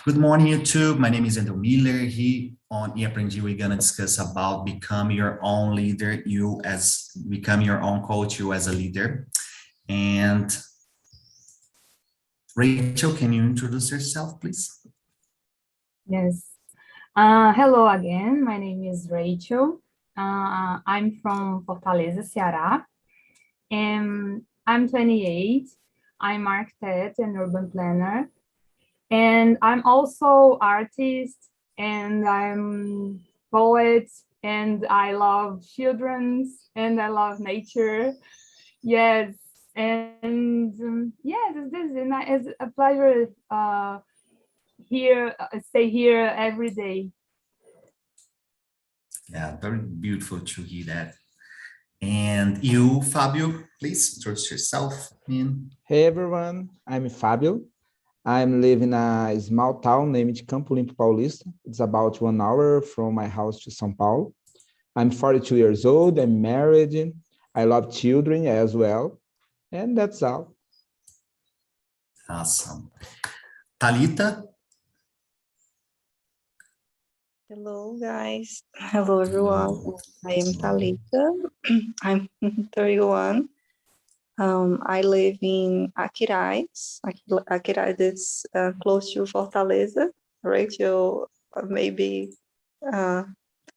Good morning, YouTube. My name is Andrew Miller. Here on eAprendi, we're gonna discuss about become your own leader, become your own coach, you as a leader. And Rachel, can you introduce yourself, please? Yes. Hello again. My name is Rachel. I'm from Fortaleza, Ceará. And I'm 28. I'm architect and urban planner. And I'm also artist, and I'm poet, and I love children, and I love nature. Yes. And yes, it's a pleasure stay here every day. Yeah, very beautiful to hear that. And you, Fabio, please introduce yourself. Hey everyone, I'm Fabio. I'm living in a small town named Campo Limpo Paulista. It's about 1 hour from my house to São Paulo. I'm 42 years old, I'm married, I love children as well, and that's all. Awesome. Talita? Hello, guys. Hello, everyone. I am Thalita. I'm 31. I live in Aquiraz. Aquiraz is close to Fortaleza. Rachel maybe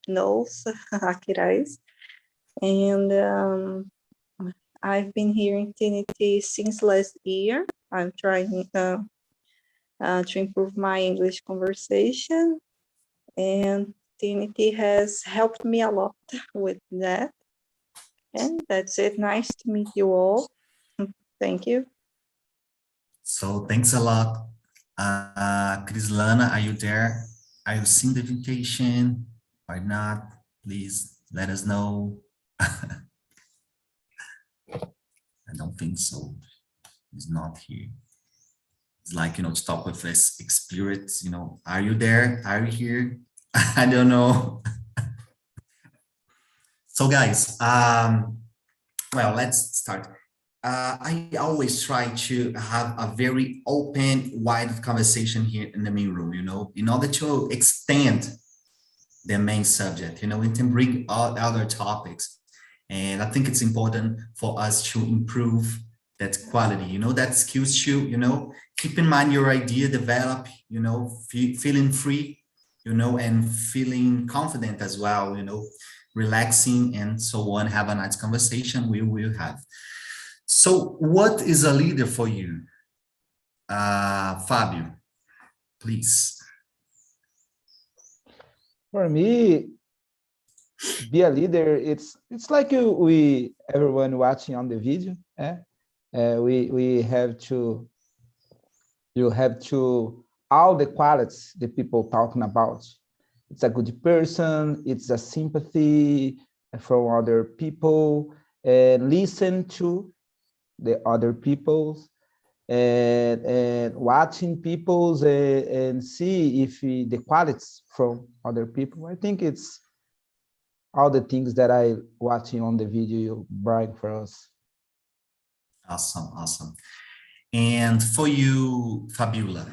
knows Aquiraz. And I've been here in TNT since last year. I'm trying to improve my English conversation. And TNT has helped me a lot with that. And that's it. Nice to meet you all. Thank you. So thanks a lot. Crislana, are you there? Are you seeing the invitation or not? Please let us know. I don't think so. He's not here. It's like, to talk with this experience, are you there? Are you here? I don't know. So guys, well, let's start. I always try to have a very open, wide conversation here in the main room, in order to extend the main subject, and to bring out other topics. And I think it's important for us to improve that quality, that skills to, keep in mind your idea, develop, feeling free, and feeling confident as well, relaxing and so on, have a nice conversation we will have. So what is a leader for you? Fabio, please. For me, be a leader, it's like everyone watching on the video. You have to all the qualities the people talking about. It's a good person, it's a sympathy from other people, listen to the other people's, and watching people's and see if the qualities from other people. I think it's all the things that I watching on the video you bring for us. Awesome. And for you, Fabiola,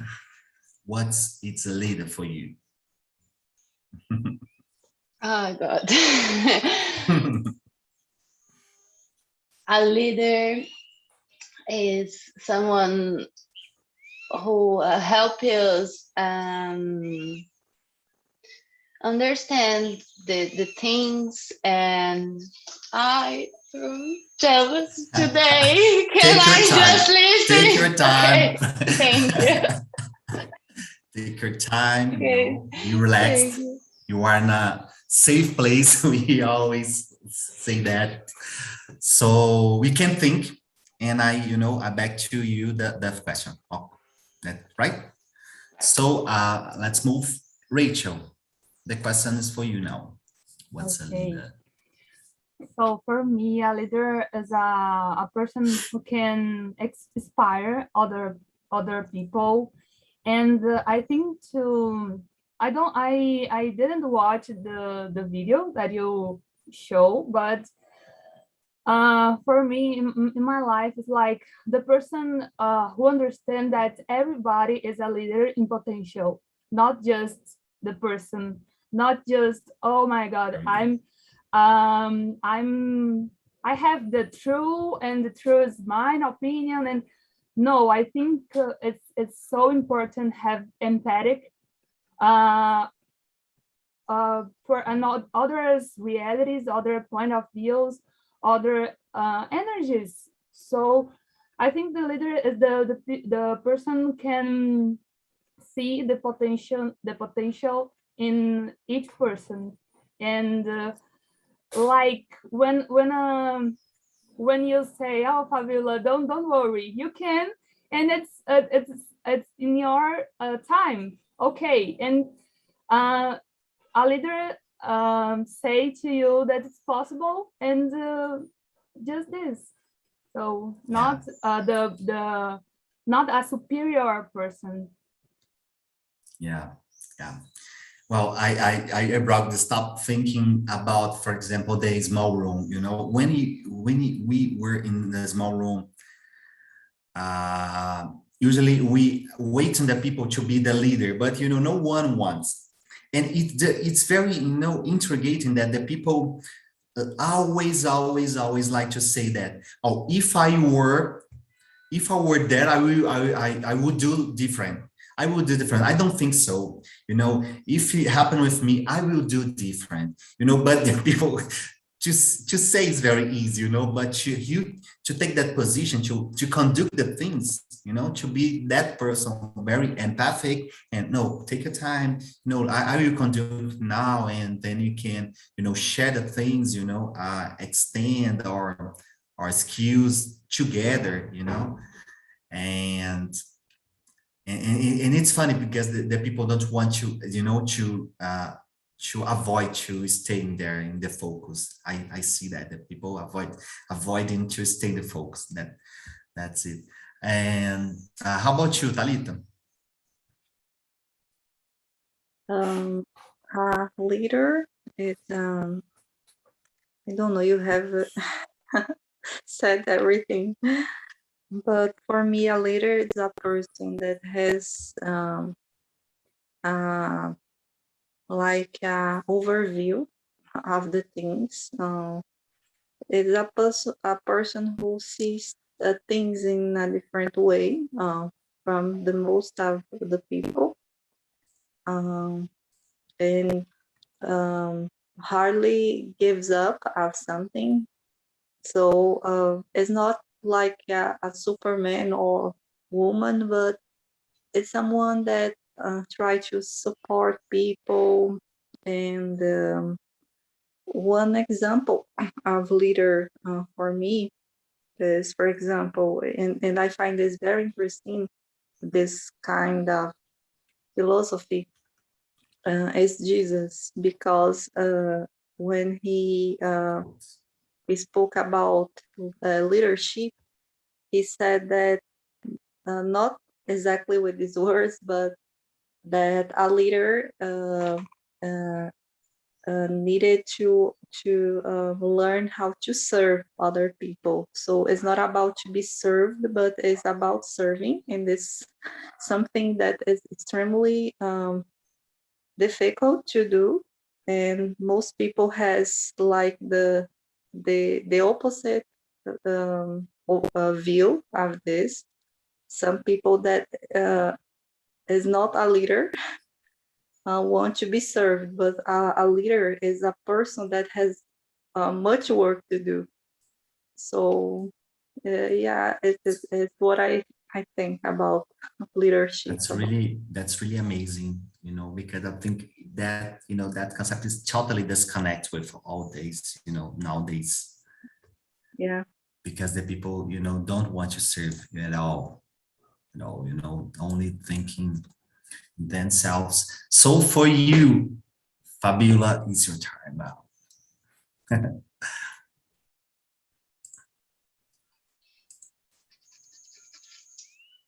what's it's a leader for you? Oh God. A leader is someone who helps us understand the things, and I jealous today. Can I just listen? Take your time. Okay. Thank you. Take your time. Okay. You relaxed. You are in a safe place. We always say that. So we can think. And I back to you that question. Oh, that right? So let's move. Rachel, the question is for you now. What's a leader? So for me, a leader is a person who can inspire other people. And I think I didn't watch the video that you show, but For me, in my life, it's like the person who understands that everybody is a leader in potential, not just the person, not just, oh my God, I have the truth and the truth is mine opinion. And no, I think it's so important have empathic for others' realities, other point of views, other energies. So I think the leader is the person can see the potential in each person. And like when you say, oh, Fabiola, don't worry, you can, and it's in your time, okay. And a leader say to you that it's possible, and just this. So not not a superior person. Yeah. Well, I brought to stop thinking about, for example, the small room. You know, when we were in the small room, usually we wait on the people to be the leader, but you know, no one wants. And it's very, you know, intriguing that the people always like to say that, oh, if I were there, I would do different. I would do different. I don't think so. You know, if it happened with me, I will do different. You know, but the people just say it's very easy. You know, but to take that position to conduct the things. You know, to be that person, very empathic, and no, take your time. No, I will conduct now, and then you can, you know, share the things. You know, extend our skills together. You know, and it's funny because the people don't want to, you know, to avoid to staying there in the focus. I see that the people avoiding to stay in the focus. That's it. And how about you, Talita? Leader is I don't know, you have said everything. But for me, a leader is a person that has like an overview of the things. It's a person who sees things in a different way from the most of the people, and hardly gives up of something. So it's not like a Superman or woman, but it's someone that try to support people. And one example of leader for me is, for example, and I find this very interesting, this kind of philosophy is Jesus, because when he spoke about leadership, he said that not exactly with these words, but that a leader needed to learn how to serve other people. So it's not about to be served, but it's about serving, and it's something that is extremely difficult to do, and most people has like the opposite view of this. Some people that is not a leader want to be served, but a leader is a person that has much work to do. So yeah, it's what I think about leadership. That's really amazing, you know, because I think that, you know, that concept is totally disconnect with all days, you know, nowadays. Yeah. Because the people, you know, don't want to serve you at all. You know, only thinking themselves. So for you, Fabiola, it's your time now.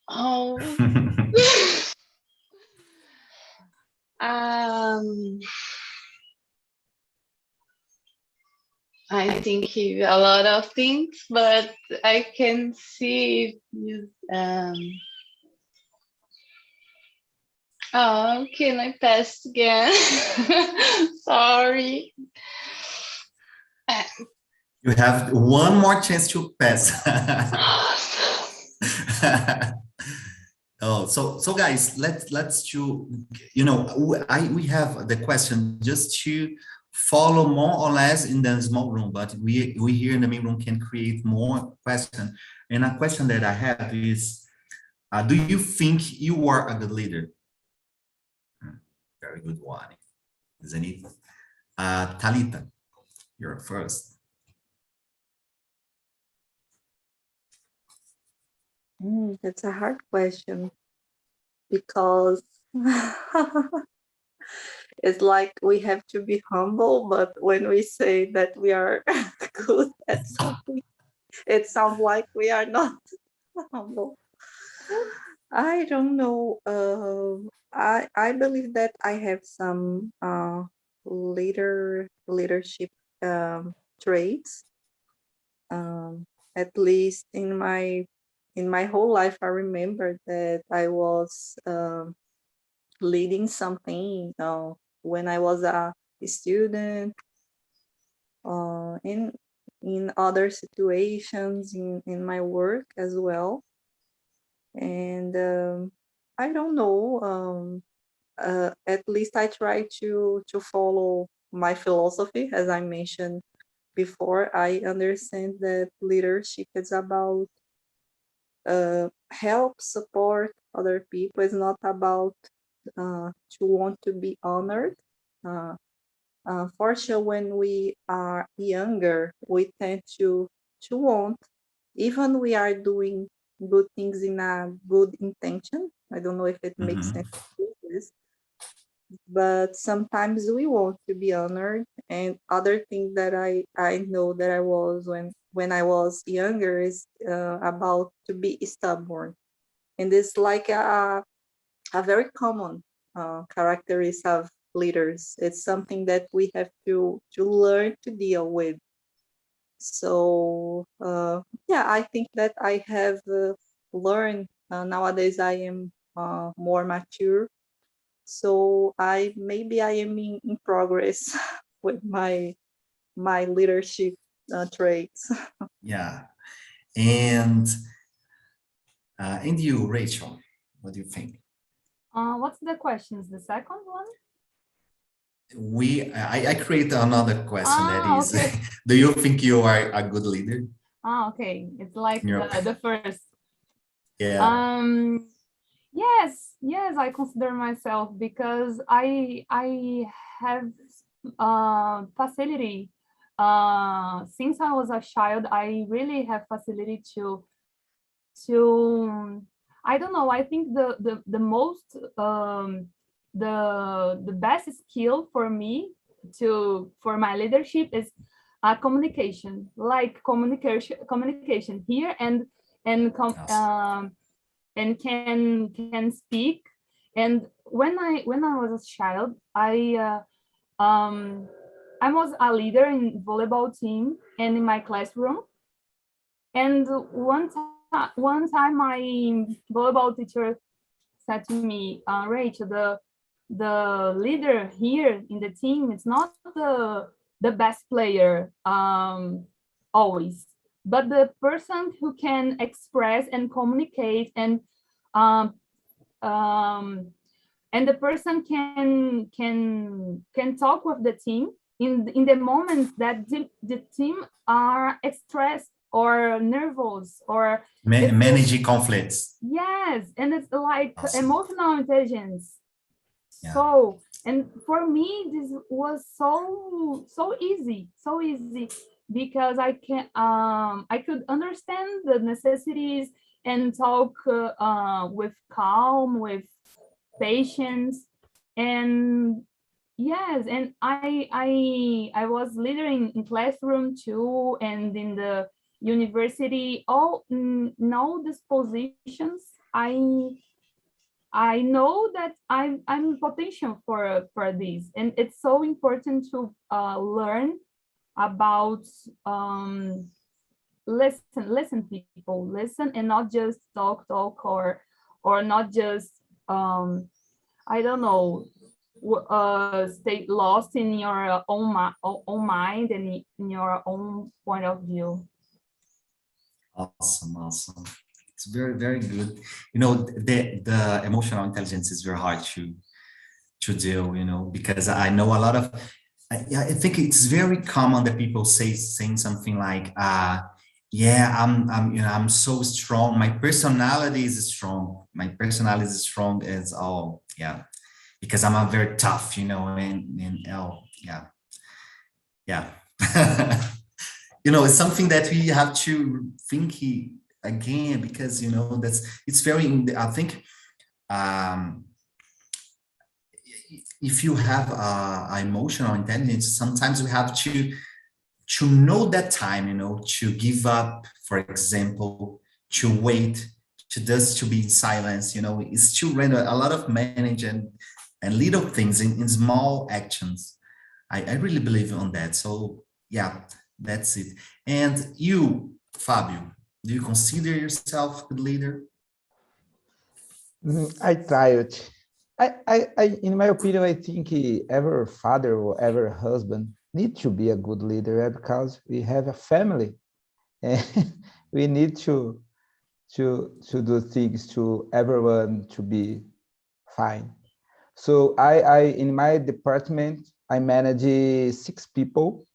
Oh. I I think a lot of things, but I can see you. Oh, can I pass again? Sorry. You have one more chance to pass. Oh, so guys, let's do, you know, we have the question just to follow more or less in the small room, but we here in the main room can create more questions. And a question that I have is, do you think you are a good leader? Very good one, isn't it? Talita, you're first. That's a hard question because it's like we have to be humble, but when we say that we are good at something, it sounds like we are not humble. I don't know. I believe that I have some leadership traits. At least in my whole life, I remember that I was leading something when I was a student, in other situations in my work as well. And I don't know. At least I try to follow my philosophy, as I mentioned before. I understand that leadership is about help, support other people. It's not about to want to be honored. For sure, when we are younger, we tend to want, even we are doing good things in a good intention. I don't know if it makes sense to do this, but sometimes we want to be honored. And other thing that I know that I was when I was younger is about to be stubborn, and it's like a very common characteristic of leaders. It's something that we have to learn to deal with. So yeah, I think that I have learned. Nowadays I am more mature, so maybe I am in progress with my leadership traits. Yeah, and you, Rachel, what do you think? What's the questions? The second one? I create another question that is, Okay. do you think you are a good leader? Okay. It's like Yeah. the first. Yeah. Yes, I consider myself, because I have facility. Since I was a child, I really have facility to I don't know, I think the most the best skill for me for my leadership is communication, like communication here, and Yes. and can speak. And when I was a child, I was a leader in volleyball team and in my classroom. And one time my volleyball teacher said to me, Rachel, the leader here in the team is not the best player always, but the person who can express and communicate, um, um, and the person can talk with the team in the moments that the team are stressed or nervous or Managing conflicts. yes, and it's like Awesome. emotional intelligence. Yeah. So, and for me this was so easy because I could understand the necessities and talk with calm, with patience. And yes, and I was leader in classroom too, and in the university, all these positions. I know that I'm potential for this, and it's so important to learn about listen people, listen, and not just talk or not just I don't know, stay lost in your own mind and in your own point of view. Awesome, awesome. It's very, very good. You know, the emotional intelligence is very hard to do, you know, because I know a lot of, I think it's very common that people saying something like, yeah, I'm so strong. My personality is strong. My personality is strong as all, yeah, because I'm a very tough, you know, and oh, yeah, yeah. You know, it's something that we have to think again, because, you know, it's very, I think, if you have emotional intelligence, sometimes we have to know that time, you know, to give up, for example, to wait, to be in silence, you know, it's to render a lot of manage and little things in small actions. I really believe on that. So yeah, that's it. And you, Fabio, do you consider yourself a good leader? I try it. In my opinion, I think every father or every husband need to be a good leader because we have a family, and we need to do things to everyone to be fine. So I in my department, I manage 6 people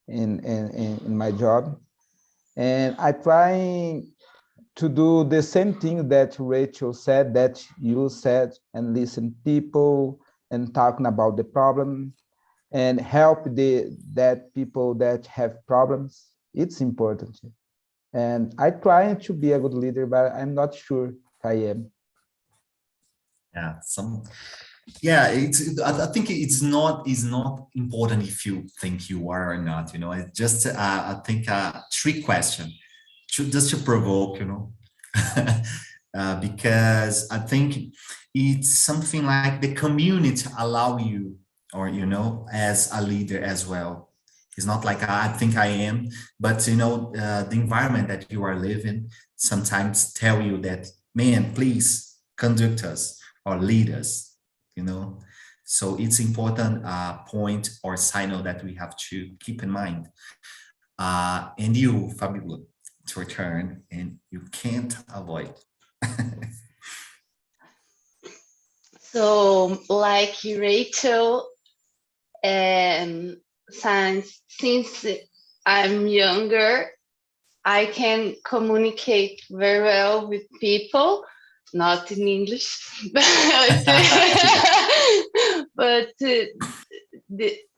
in my job, and I try to do the same thing that Rachel said, that you said, and listen people and talking about the problem and help that people that have problems. It's important. And I try to be a good leader, but I'm not sure if I am. Yeah, yeah, I think it's not important if you think you are or not, you know. It's just I think a trick question, just to provoke, you know. Because I think it's something like the community allow you, or, you know, as a leader as well. It's not like I think I am, but, you know, the environment that you are living sometimes tell you that, man, please conduct us or lead us, you know. So it's important point or signal that we have to keep in mind. And you, Fabiola, it's your turn, and you can't avoid. So, like Rachel, since I'm younger, I can communicate very well with people, not in English, but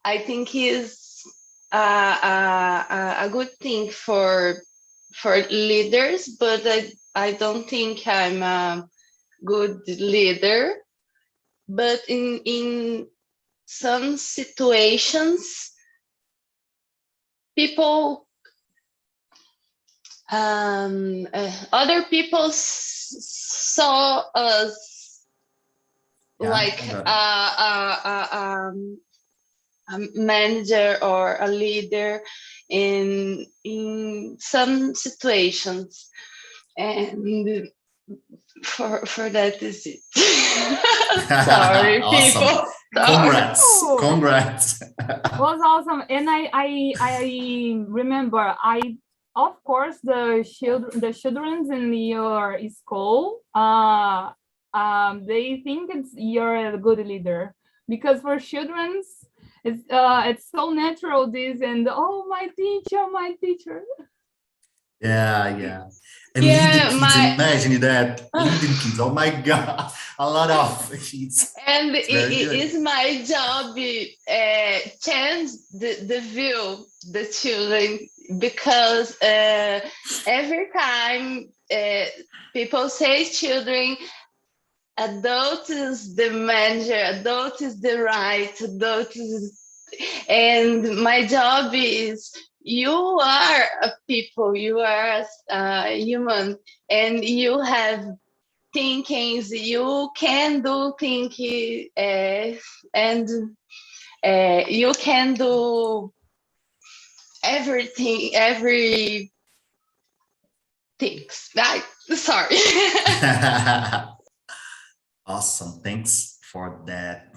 I think is a good thing for leaders, but I don't think I'm a good leader. But in some situations, people, other people saw us Yeah, like I got it. a manager or a leader in some situations, and for that is it. Sorry, Awesome. people. Sorry. Congrats. Was awesome. And I remember, of course, the children in your school, they think you're a good leader, because for children it's so natural, this, and oh, my teacher. Yeah. And leading Yeah, kids, imagine that. Leading kids, oh my God. A lot of kids. and It's it very good. is my job change the view the children, because every time people say children, adult is the manager, adult is the right, adult is, and my job is, you are a people, you are a human, and you have thinkings, you can do thinking, and you can do everything, every things. Sorry. Awesome. Thanks for that.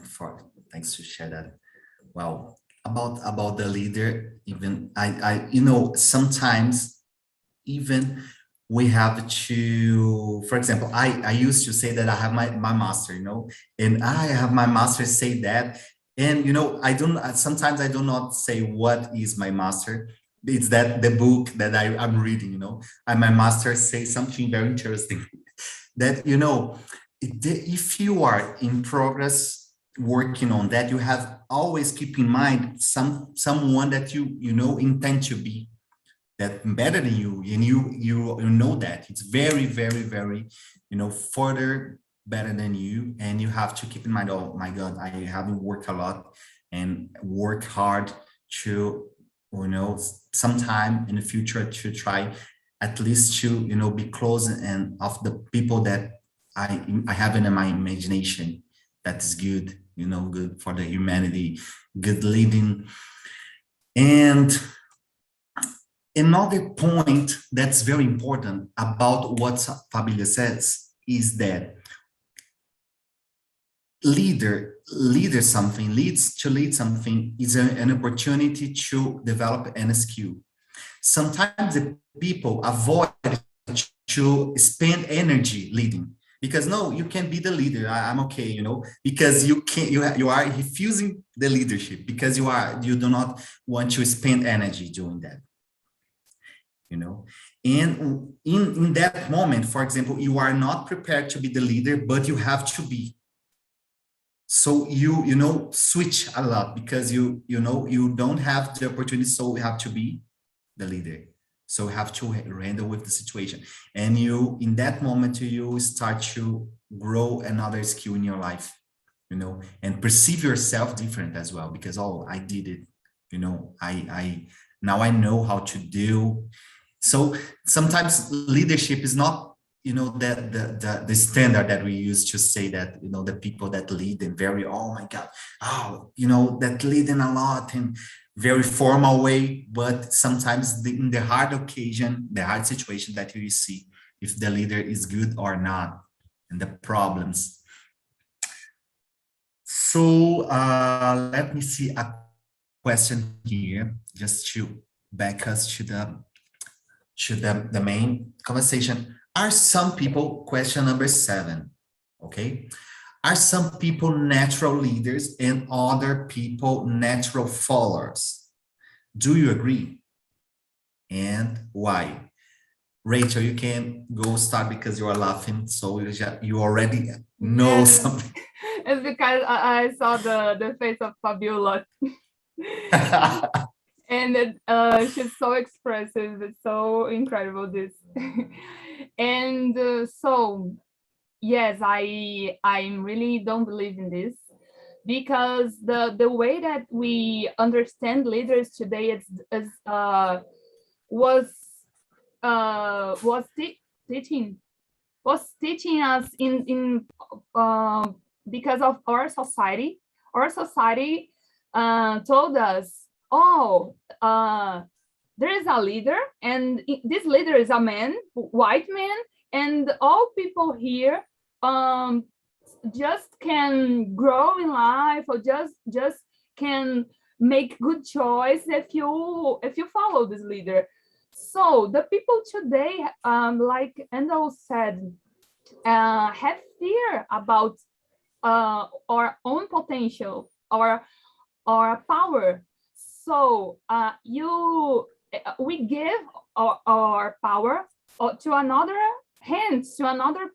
Thanks to share that. Well, about the leader, even I sometimes even we have to, for example, I used to say that I have my master, and I have my master say that, and sometimes I do not say what is my master. It's that the book that I'm reading, and my master says something very interesting that if you are in progress working on that, you have always keep in mind someone that you intend to be that better than you, and you know that it's very, very, very further better than you, and you have to keep in mind, oh my God, I haven't worked a lot and work hard to sometime in the future to try at least to be close and of the people that I have in my imagination. That is good, good for the humanity, good leading. And another point that's very important about what Fabíola says is that leads to lead something is an opportunity to develop a skill. Sometimes the people avoid to spend energy leading because no, you can be the leader. I'm okay, because you can't. You are refusing the leadership because you do not want to spend energy doing that. And in that moment, for example, you are not prepared to be the leader, but you have to be. So you switch a lot because you don't have the opportunity, so you have to be the leader. So you have to handle with the situation, and in that moment you start to grow another skill in your life, and perceive yourself different as well because I did it, I now I know how to do. So sometimes leadership is not the standard that we used to say that the people that lead in very, oh my God, that leading a lot in very formal way, but sometimes in the hard occasion, the hard situation that you see if the leader is good or not and the problems. So let me see a question here just to back us to the main conversation. Are some people, question number 7, okay? Are some people natural leaders and other people natural followers? Do you agree? And why? Rachel, you can go start because you are laughing, so you already know something. It's because I saw the face of Fabíola. And she's so expressive. It's so incredible, this. And so yes, I really don't believe in this because the way that we understand leaders today was teaching us in because of our society. Our society told us, there is a leader, and this leader is a man, white man, and all people here just can grow in life or just can make good choice if you follow this leader. So the people today, like Endo said, have fear about our own potential, our power. So we give our power to another hands, to another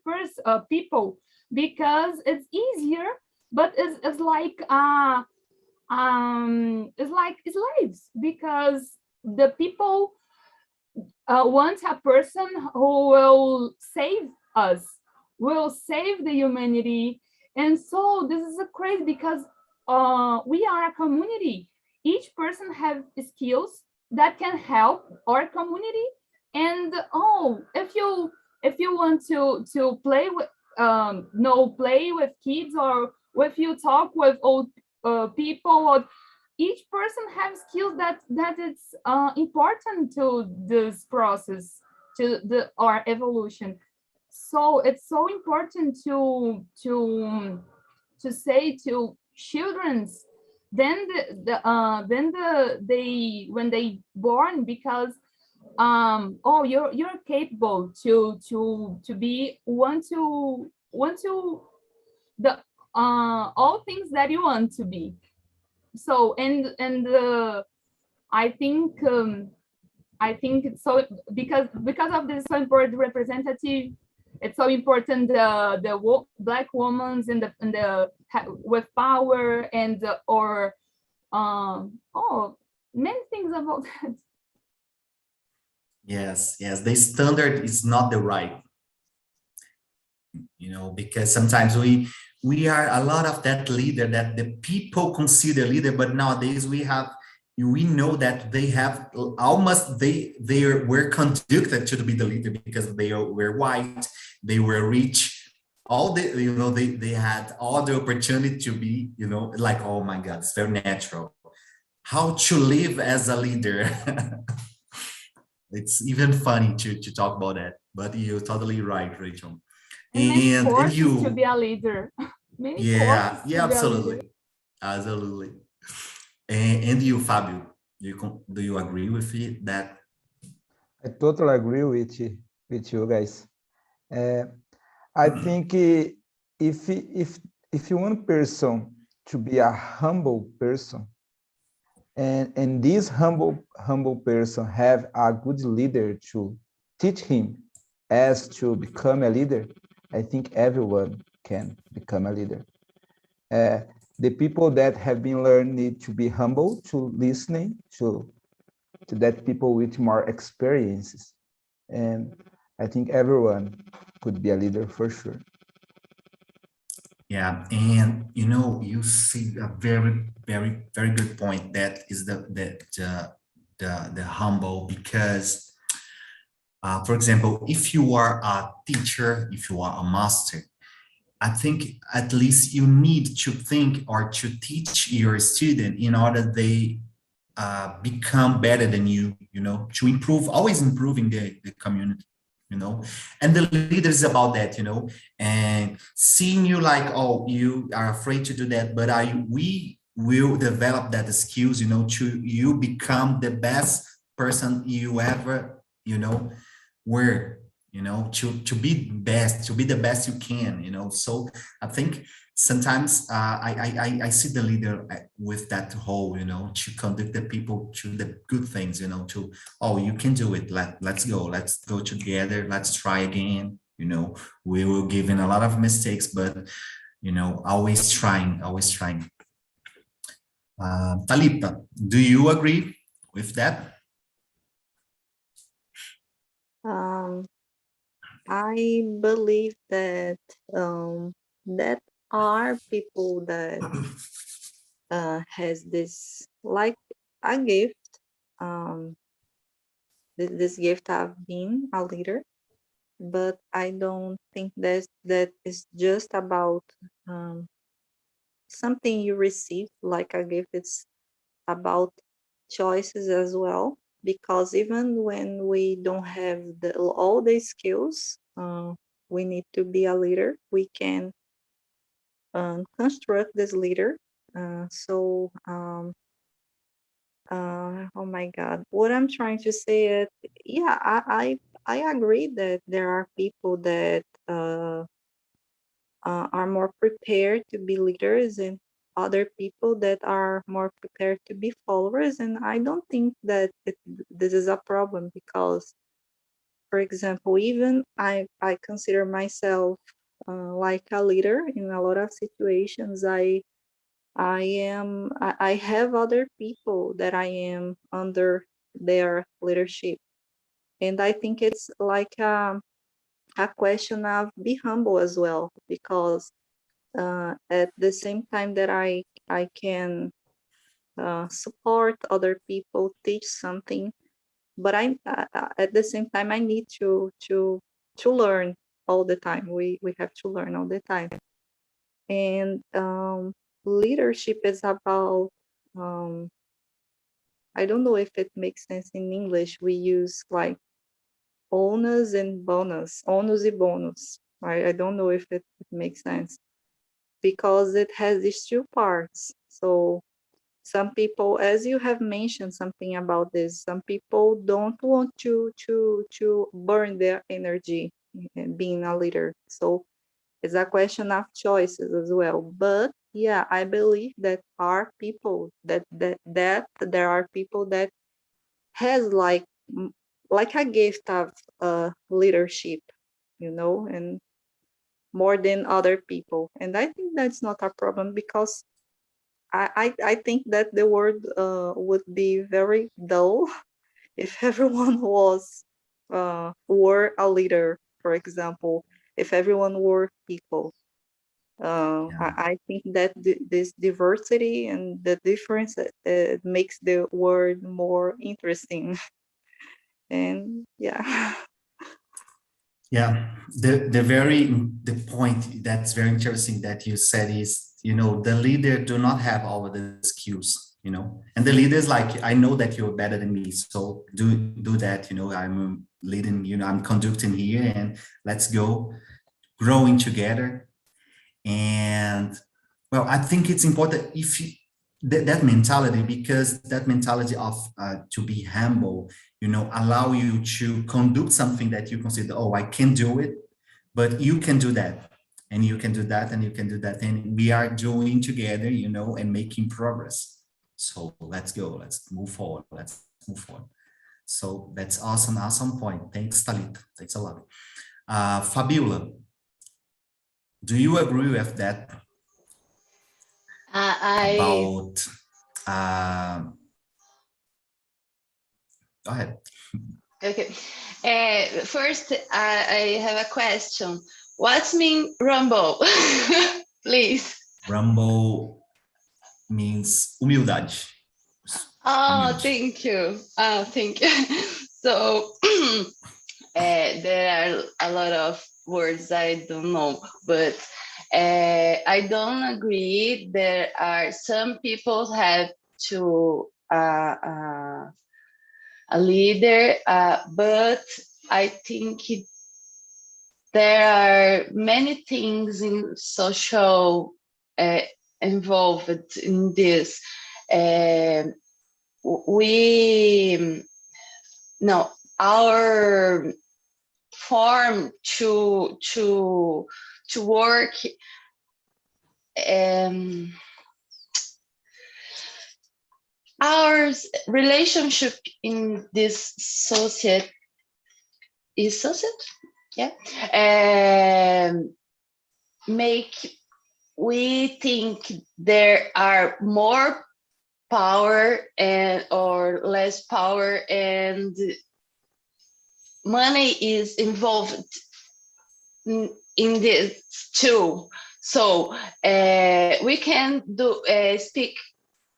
people, because it's easier, but it's like slaves, because the people want a person who will save us, will save the humanity. And so this is crazy because we are a community. Each person has skills that can help our community. And if you want to play with play with kids, or if you talk with old people, or each person has skills that it's important to this process, to our evolution. So it's so important to say to children's then they when they born, because oh, you're capable to be want to the all things that you want to be. So I think it's so, because of this so important representative, it's so important black women in the with power and or oh, many things about that. Yes, yes, the standard is not the right, because sometimes we are a lot of that leader that the people consider leader, but nowadays we know that they have almost they were conducted to be the leader because they were white, they were rich, all the they had all the opportunity to be, like, oh my God, it's very natural how to live as a leader. It's even funny to talk about that, but you're totally right, Rachel. And many And forces you, to be a leader. Many yeah, forces yeah, to be a leader. absolutely. And you, Fabio, do you agree with that? I totally agree with you guys. I think if you want a person to be a humble person, and this humble person have a good leader to teach him as to become a leader, I think everyone can become a leader. The people that have been learned need to be humble, to listening to that people with more experiences. And I think everyone could be a leader for sure. Yeah, and you see a very, very, very good point. That is the humble, because for example, if you are a teacher, if you are a master, I think at least you need to think or to teach your student in order they become better than you, to improve, always improving the community, and the leader is about that, and seeing you like, oh, you are afraid to do that, but we will develop that skills, to you become the best person you ever, were, to be best, to be the best you can, so I think sometimes I see the leader with that whole, to conduct the people to the good things, to, oh, you can do it, let's go together, let's try again, we will give in a lot of mistakes, but always trying. Talita, do you agree with that? Um, I believe that that are people that has this like a gift. This gift of being a leader, but I don't think that is just about something you receive like a gift. It's about choices as well, because even when we don't have all the skills we need to be a leader, we can construct this leader. Oh my God, what I'm trying to say is, yeah, I agree that there are people that are more prepared to be leaders, and other people that are more prepared to be followers. And I don't think that this is a problem, because, for example, even I consider myself like a leader in a lot of situations. I have other people that I am under their leadership, and I think it's like a question of be humble as well, because at the same time that I can support other people, teach something, but I at the same time I need to learn all the time. We have to learn all the time, and leadership is about I don't know if it makes sense in English. We use like onus and bonus, onus y bonus. I don't know if it makes sense because it has these two parts. So some people, as you have mentioned something about this, some people don't want to burn their energy in being a leader. So it's a question of choices as well. But yeah, I believe that are people that there are people that has like a gift of leadership, and more than other people. And I think that's not a problem because I think that the world would be very dull if everyone were a leader, for example, if everyone were equal. Yeah. I think that this diversity and the difference makes the world more interesting. And yeah. Yeah, the point that's very interesting that you said is, the leader do not have all of the skills, and the leader is like, I know that you're better than me, so do that, I'm leading, I'm conducting here, and let's go growing together. And well, I think it's important if that mentality, because that mentality of to be humble, allow you to conduct something that you consider, oh, I can do it, but you can do that, and you can do that, and you can do that, and we are doing together, and making progress. So let's go, let's move forward, So that's awesome point. Thanks, Talit. Thanks a lot. Fabiola, do you agree with that I about go ahead. Okay. First, I have a question. What's mean rumble? Please. Rumble means humildade. Oh, Humilde. thank you. Thank you. So there are a lot of words I don't know, but I don't agree. There are some people have to a leader, but I think there are many things in social involved in this. Our form to work our relationship in this society is society, make we think there are more power or less power, and money is involved in this too. So we can speak.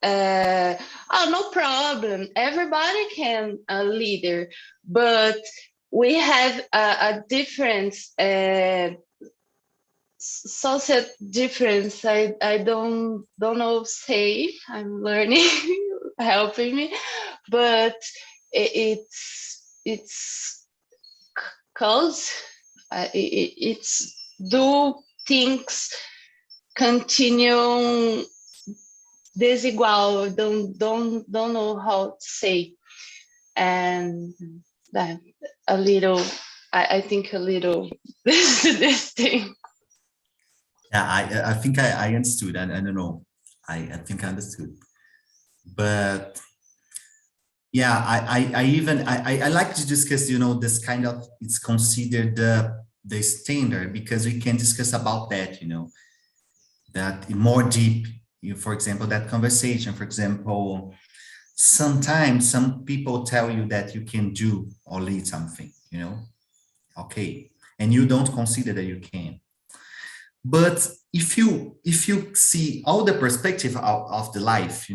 No problem. Everybody can a leader, but we have a difference, social difference. I don't know. Say I'm learning, helping me, but it's cause it's do things continue desigual. Don't know how to say, and that a little. I think a little this thing. Yeah, I think I understood. I don't know. I think I understood. But yeah, I like to discuss, this kind of, it's considered the standard, because we can discuss about that, that more deep, for example, that conversation, for example, sometimes some people tell you that you can do or lead something, okay, and you don't consider that you can. But if you see all the perspective of the life,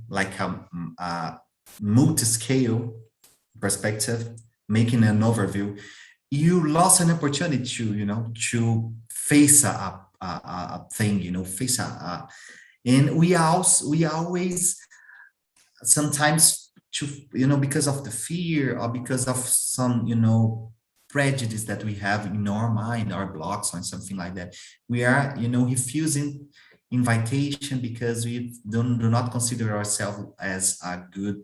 like a multi-scale perspective, making an overview, you lost an opportunity to face a thing, face and we always sometimes to, because of the fear or because of some, prejudice that we have in our mind, our blocks or something like that, we are, refusing invitation because we do not consider ourselves as a good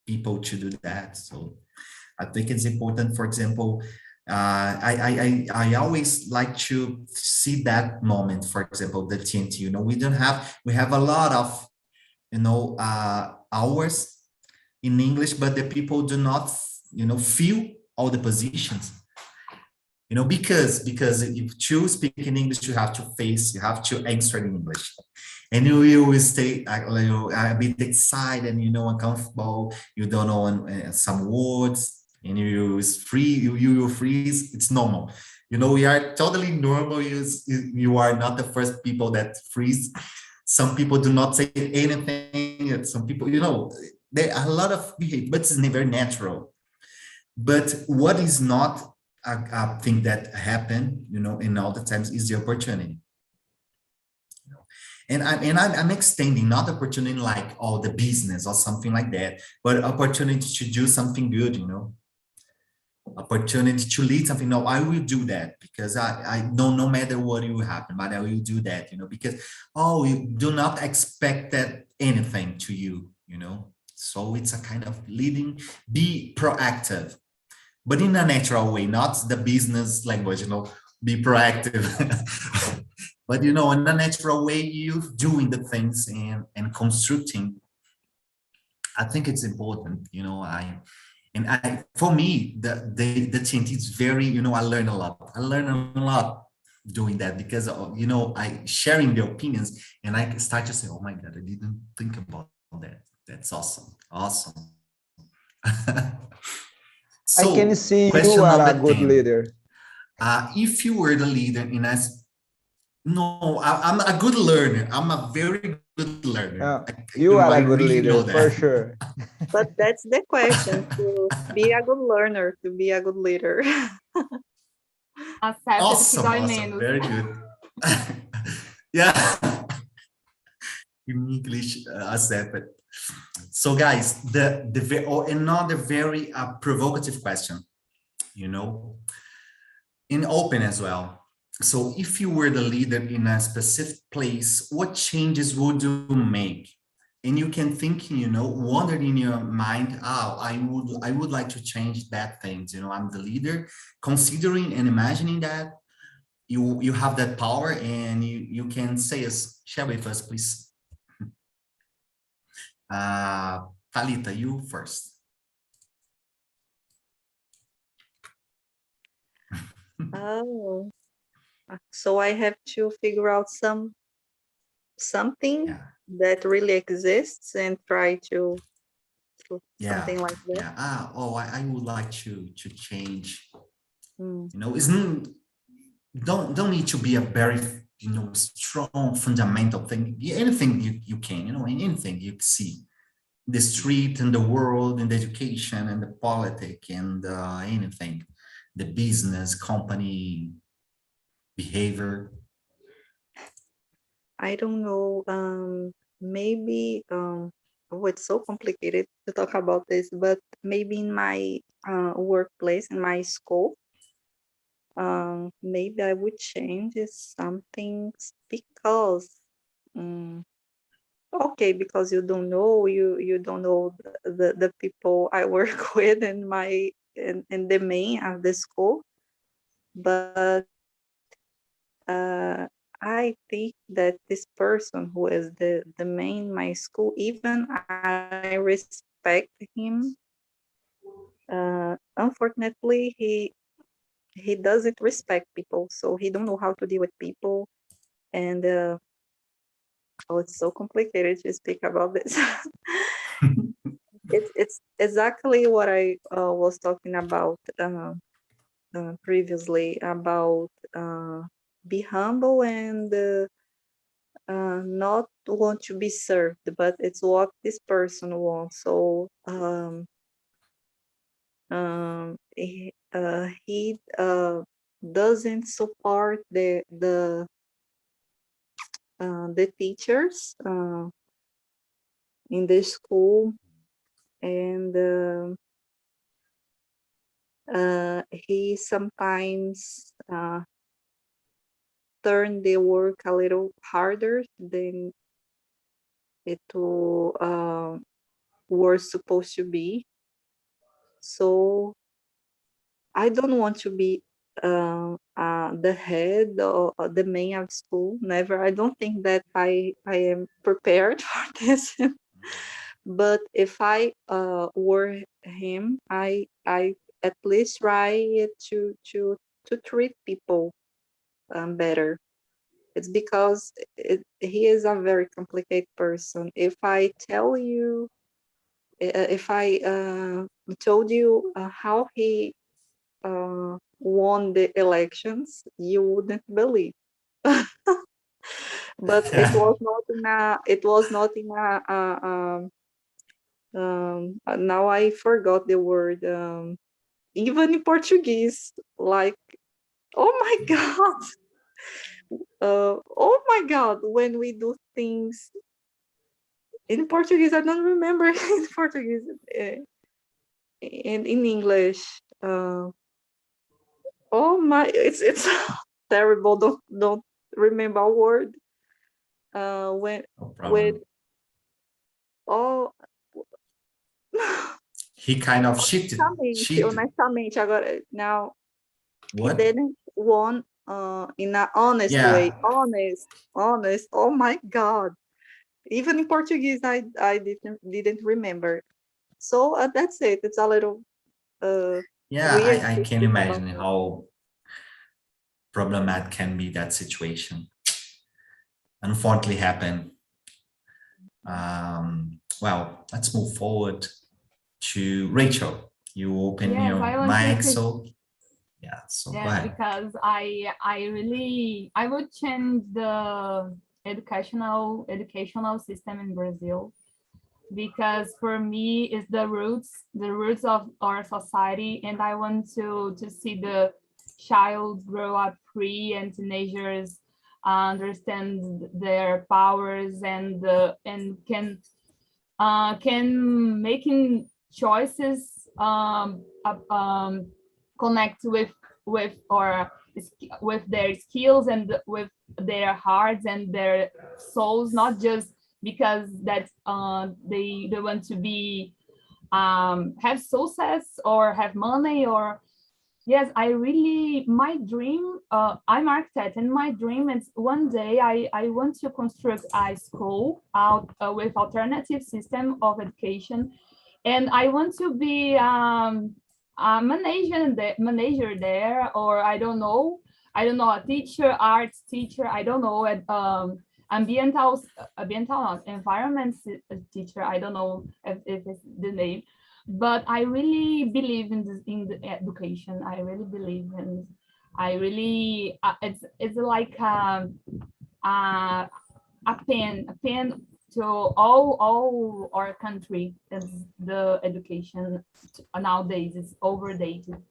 people to do that. So I think it's important. For example, I always like to see that moment. For example, the TNT. We have a lot of hours in English, but the people do not fill all the positions. Because if you speak in English, you have to answer in English, and you will stay a bit excited and uncomfortable. You don't know some words, and you will freeze. It's normal. We are totally normal. You are not the first people that freeze. Some people do not say anything. And some people, there are a lot of behavior, but it's never natural. But what is not a thing that happen, in all the times is the opportunity. And I'm extending not opportunity like the business or something like that, but opportunity to do something good, opportunity to lead something. No, I will do that because I don't, no matter what will happen, but I will do that, because you do not expect that anything to you, so it's a kind of leading, be proactive, but in a natural way, not the business language, be proactive. But in a natural way, you doing the things and constructing. I think it's important, for me, the TNT is very, I learn a lot. I learn a lot doing that because I sharing the opinions, and I start to say, oh my God, I didn't think about that. That's awesome. So, I can see question you are number a good 10. leader. If you were the leader in us, no, I'm a good learner. I'm a very good learner. You are I a good really know leader, that. for sure. But that's the question, to be a good learner, to be a good leader. Accepted que Awesome, dói awesome, menos. very good. Yeah, in English, accepted. So, guys, another very provocative question, in open as well. So, if you were the leader in a specific place, what changes would you make? And you can think, wonder in your mind, I would like to change that things. I'm the leader, considering and imagining that you have that power, and you can share with us, please. Thalita, you first. Oh, so I have to figure out something Yeah. that really exists and try to something Yeah. like that. Yeah. I would like to change. Mm. Don't need to be a very strong fundamental thing. Anything you can, anything you see, the street and the world and the education and the politics and anything, the business, company, behavior. I don't know. Maybe it's so complicated to talk about this, but maybe in my workplace, in my school, maybe I would change some things because okay, because you don't know, you don't know the people I work with in my in the main of the school, but I think that this person who is the main my school, even I respect him. Unfortunately, he doesn't respect people, so he don't know how to deal with people, and it's so complicated to speak about this. It's exactly what I was talking about previously about be humble and not want to be served, but it's what this person wants. So he doesn't support the teachers in the school. and he sometimes turn the work a little harder than it was supposed to be. So I don't want to be the head or the main of school. Never. I don't think that I am prepared for this. But if I were him, I at least try to treat people better. It's because he is a very complicated person. If I tell you, if I told you how he won the elections, you wouldn't believe. But it was not in a. It was not in a. Now I forgot the word. Even in Portuguese, like, oh my God. Oh my God, when we do things in Portuguese, I don't remember in Portuguese and in English. Oh my, it's terrible. Don't remember a word. When No with problem. oh He kind of cheated. Cheated. honestamente, agora now he What? didn't won in an honest way. Yeah. Honest. Oh my God. Even in Portuguese, I didn't remember. So that's it. It's a little Yeah, weird I to can speak about imagine it. how problematic can be that situation. Unfortunately happened. Well, let's move forward to Rachel. You open Yes, your I want to mic, say so yeah, so go yes, ahead. because I would change the educational system in Brazil, because for me it's the roots of our society, and I want to see the child grow up free and teenagers understand their powers and can making choices connect or with their skills and with their hearts and their souls, not just because that they want to be have success or have money. Or yes, I really, my dream, I'm architect, and my dream is one day I want to construct a school out with alternative system of education, and I want to be a manager there, or I don't know, a teacher, arts teacher, I don't know, ambiental environment teacher, I don't know if it's the name, but I really believe in this, in the education. I really believe in. I really it's like a pen to all our country. Is the education nowadays is overdated,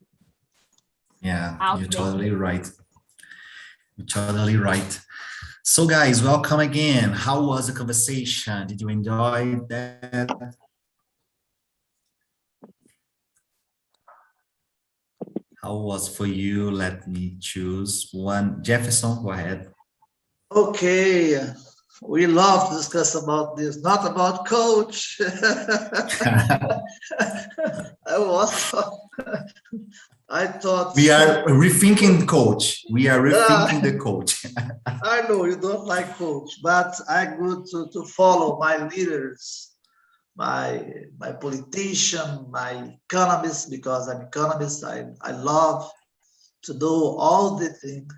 Yeah, you're outdated. totally right. You're totally right. So guys, welcome again. How was the conversation? Did you enjoy that? How was for you? Let me choose one. Jefferson, go ahead. Okay, we love to discuss about this, not about coach. I was, I thought, We are rethinking coach. We are rethinking the coach. I know you don't like coach, but I'm good to follow my leaders, my politician, my economist, because I'm economist. I love to do all the things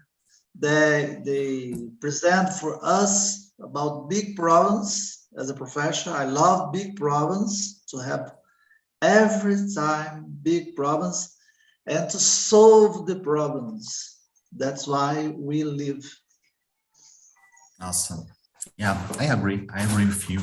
they present for us about big problems. As a professional, I love big problems, to have every time big problems and to solve the problems. That's why we live. Awesome. Yeah, I agree. I agree with you.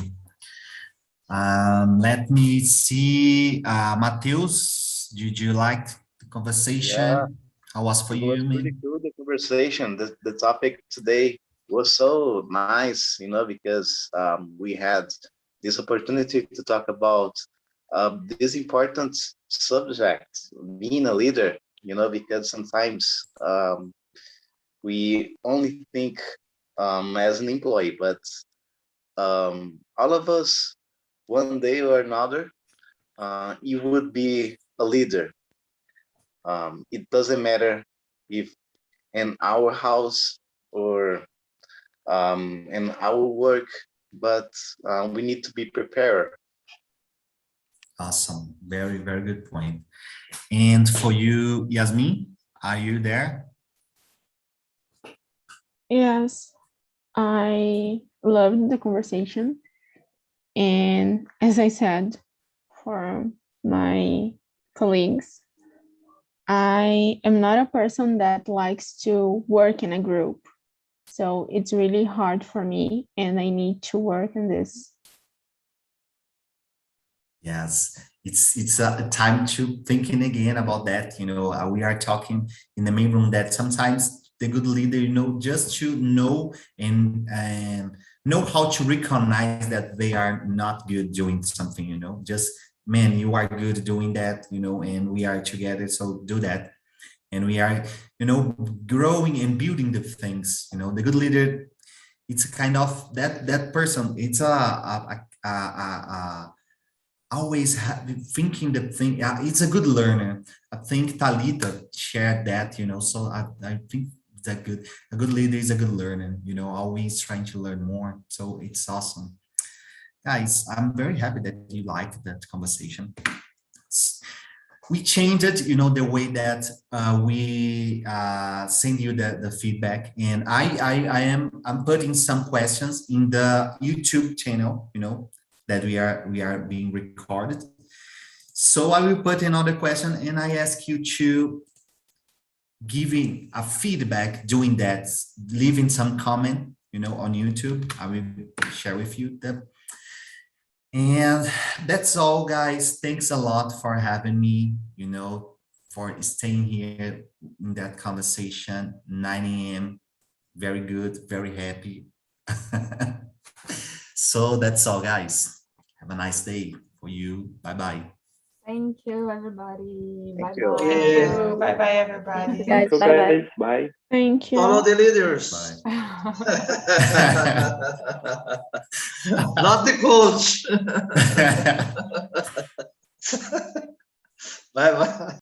Let me see. Mateus, did you like the Yeah, conversation? How was for it you, was pretty man? good, the conversation. The topic today was so nice, because we had this opportunity to talk about this important subject, being a leader, because sometimes we only think as an employee, but all of us, one day or another, you would be a leader. It doesn't matter if in our house or in our work, but we need to be prepared. Awesome. Very, very good point. And for you, Yasmin, are you there? Yes, I loved the conversation. And as I said, for my colleagues, I am not a person that likes to work in a group. So it's really hard for me, and I need to work on this. Yes, it's a time to thinking again about that. We are talking in the main room that sometimes the good leader, just to know and know how to recognize that they are not good doing something. Just, man, you are good doing that. And we are together, so do that. And we are, growing and building the things. The good leader, it's a kind of that person. It's always thinking the thing. It's a good learner. I think Talita shared that. So I think that a good leader is a good learner. Always trying to learn more. So it's awesome, guys. I'm very happy that you liked that conversation. We changed it, the way that we send you the feedback, and I'm putting some questions in the YouTube channel, that we are being recorded. So I will put another question, and I ask you to giving a feedback doing that, leaving some comment, on YouTube. I will share with you that. And that's all, guys. Thanks a lot for having me, for staying here in that conversation, 9 a.m. Very good, very happy. So that's all, guys. Have a nice day for you. Bye-bye. Thank you, everybody. Thank Bye-bye. you. Bye-bye, everybody. Guys, So guys, bye. Thank you. Follow the leaders. Bye. Not the coach. Bye bye.